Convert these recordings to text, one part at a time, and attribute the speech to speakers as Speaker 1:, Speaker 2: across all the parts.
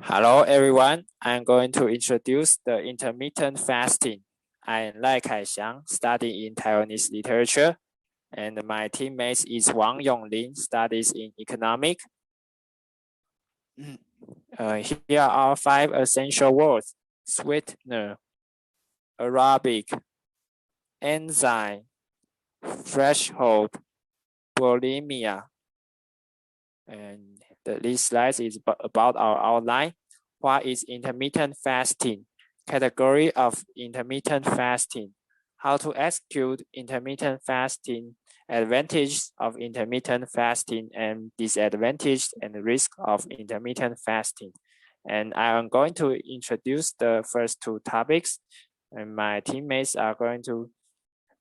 Speaker 1: Hello everyone, I'm going to introduce the intermittent fasting. I am Kai-Xiang, studying in Taiwanese literature, and my teammate is Wang Yung-Lin, studies in economic. Here are 5 essential words: sweetener, Arabic, enzyme, threshold, bulimia. And this slide is about our outline. What is intermittent fasting? Category of intermittent fasting. How to execute intermittent fasting, advantages of intermittent fasting, and disadvantage and risk of intermittent fasting. And I am going to introduce the first 2 topics, and my teammates are going to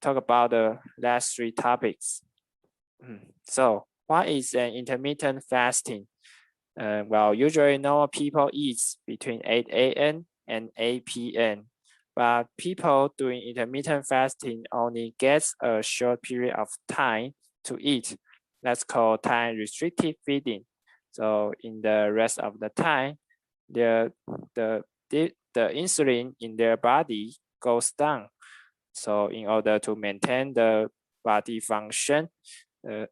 Speaker 1: talk about the last 3 topics. So, what is an intermittent fasting? Well, usually normal people eat between 8 a.m. and 8 p.m. But people doing intermittent fasting only gets a short period of time to eat. That's called time restricted feeding. So in the rest of the time, the insulin in their body goes down. So in order to maintain the body function, the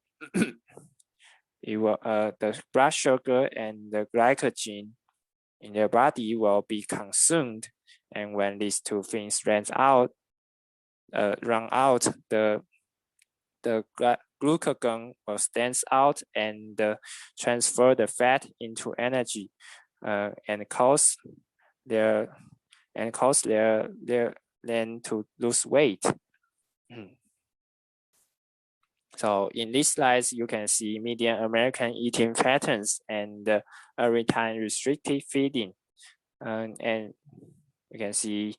Speaker 1: blood sugar and the glycogen in their body will be consumed, and when these 2 things run out, the glucagon will stand out and transfer the fat into energy, and cause their then to lose weight. So in these slides, you can see median American eating patterns and every time restricted feeding. And you can see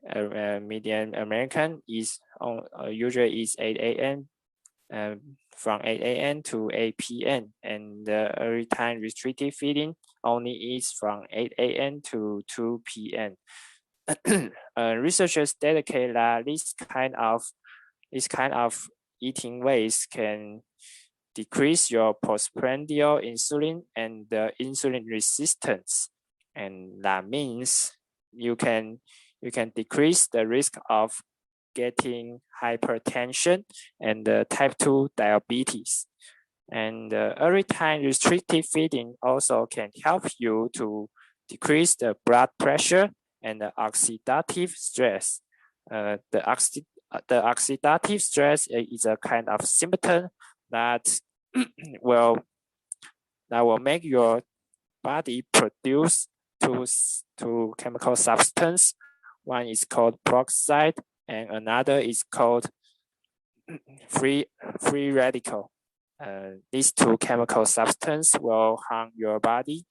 Speaker 1: median American is usually is 8 a.m. From 8 a.m. to 8 p.m. and every time restricted feeding only is from 8 a.m. to 2 p.m. Researchers dedicate that this kind of eating ways can decrease your postprandial insulin and the insulin resistance, and that means you can decrease the risk of getting hypertension and type 2 diabetes. And every time restricted feeding also can help you to decrease the blood pressure and the oxidative stress. The oxidative stress is a kind of symptom that will make your body produce two chemical substance. One is called peroxide, and another is called free radical. These 2 chemical substances will harm your body.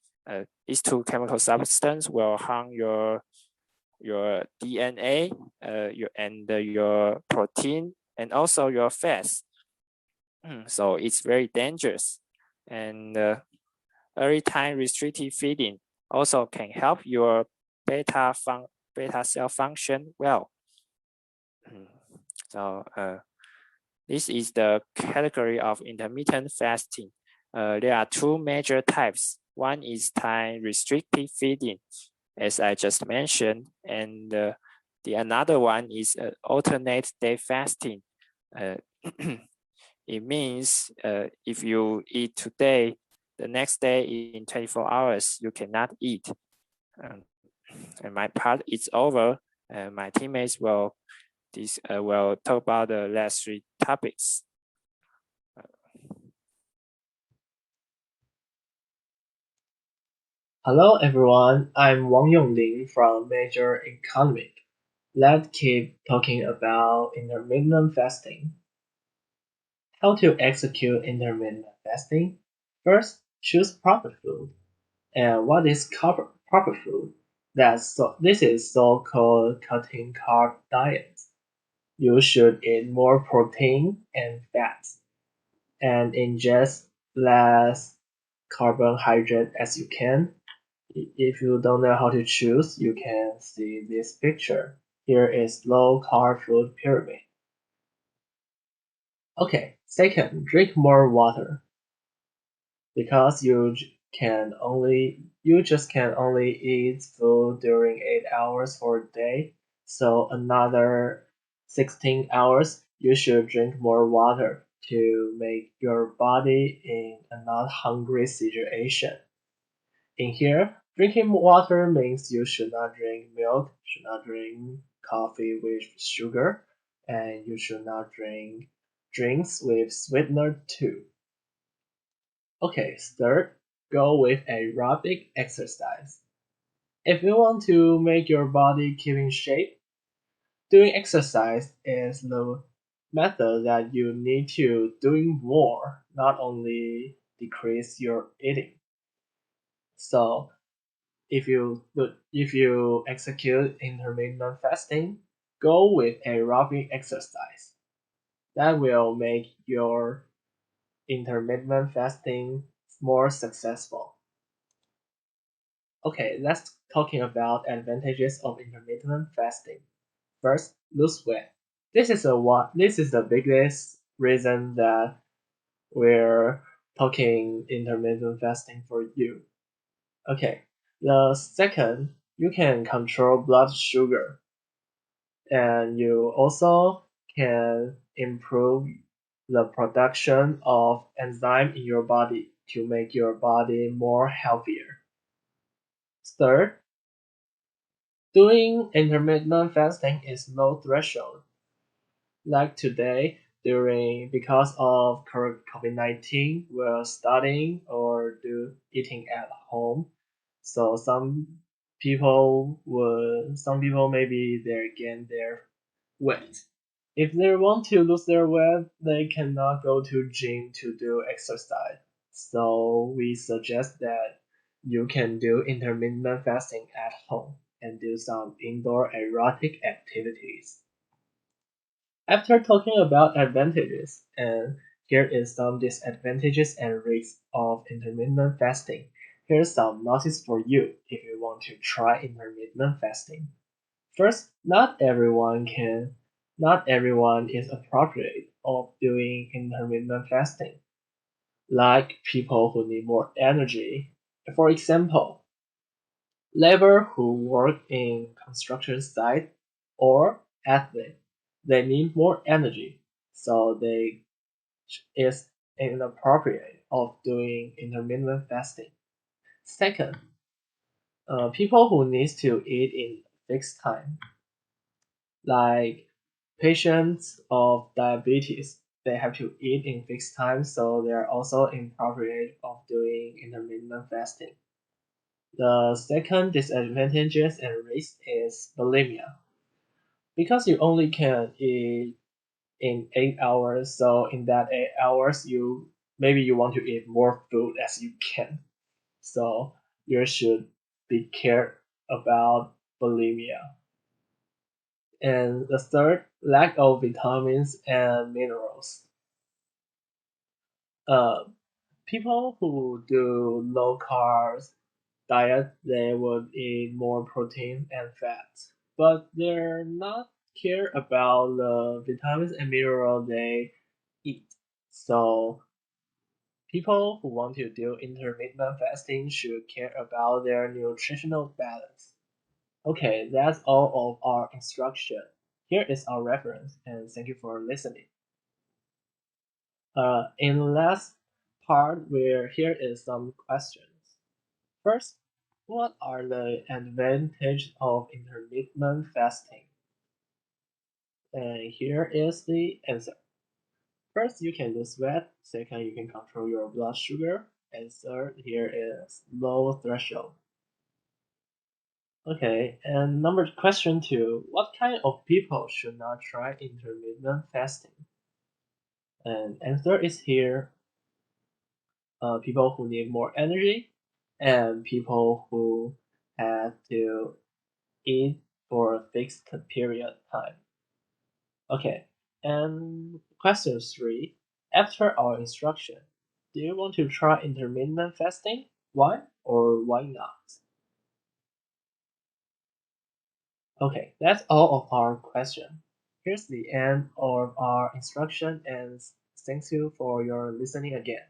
Speaker 1: These 2 chemical substances will harm your DNA, your protein, and also your fats. So it's very dangerous. And every time restricted feeding also can help your beta cell function well. So this is the category of intermittent fasting. There are 2 major types. One is time restricted feeding, as I just mentioned, and the another one is alternate day fasting. It means if you eat today, the next day in 24 hours, you cannot eat. And my part is over. My teammates will talk about the last 3 topics.
Speaker 2: Hello everyone, I'm Wang Yung-Lin from Major Economic. Let's keep talking about intermittent fasting. How to execute intermittent fasting? First, choose proper food. And what is proper food? This is so-called cutting carb diet. You should eat more protein and fats, and ingest less carbohydrate as you can. If you don't know how to choose, you can see this picture. Here is low carb food pyramid. Okay, second, drink more water. Because you can only you just can only eat food during 8 hours for a day, so another 16 hours you should drink more water to make your body in a not hungry situation. In here, drinking water means you should not drink milk, should not drink coffee with sugar, and you should not drink drinks with sweetener too. Okay, third, go with aerobic exercise. If you want to make your body keep in shape, doing exercise is the method that you need to doing more, not only decrease your eating. So if you execute intermittent fasting, go with aerobic exercise. That will make your intermittent fasting more successful. Okay, let's talking about advantages of intermittent fasting. First, lose weight. This is the biggest reason that we're talking intermittent fasting for you. Okay, the second, you can control blood sugar, and you also can improve the production of enzyme in your body to make your body more healthier. Third, doing intermittent fasting is low threshold. Like today, because of COVID-19, we're studying or do eating at home. So some people maybe they gain their weight. If they want to lose their weight, they cannot go to gym to do exercise. So we suggest that you can do intermittent fasting at home and do some indoor aerobic activities. After talking about advantages, and here is some disadvantages and risks of intermittent fasting. Here's some notice for you if you want to try intermittent fasting. First, not everyone is appropriate of doing intermittent fasting, like people who need more energy. For example, labor who work in construction site or athlete, they need more energy, so they is inappropriate of doing intermittent fasting. Second, people who need to eat in fixed time, like patients of diabetes, they have to eat in fixed time, so they are also inappropriate of doing intermittent fasting. The second disadvantages and risk is bulimia. Because you only can eat in 8 hours, so in that 8 hours you want to eat more food as you can. So you should be care about bulimia. And the third, lack of vitamins and minerals. Uh, People who do low carbs diet, they would eat more protein and fats, but they're not care about the vitamins and minerals they eat. So people who want to do intermittent fasting should care about their nutritional balance. Okay, that's all of our instruction. Here is our reference, and thank you for listening. In the last part, where here is some questions. First, what are the advantages of intermittent fasting? And here is the answer. First, you can lose weight. Second, you can control your blood sugar. And third, here is low threshold. Okay, and question 2, what kind of people should not try intermittent fasting? And answer is here, people who need more energy and people who have to eat for a fixed period of time. Okay, and question 3, after our instruction, do you want to try intermittent fasting? Why or why not? Okay, that's all of our question. Here's the end of our instruction, and thanks you for your listening again.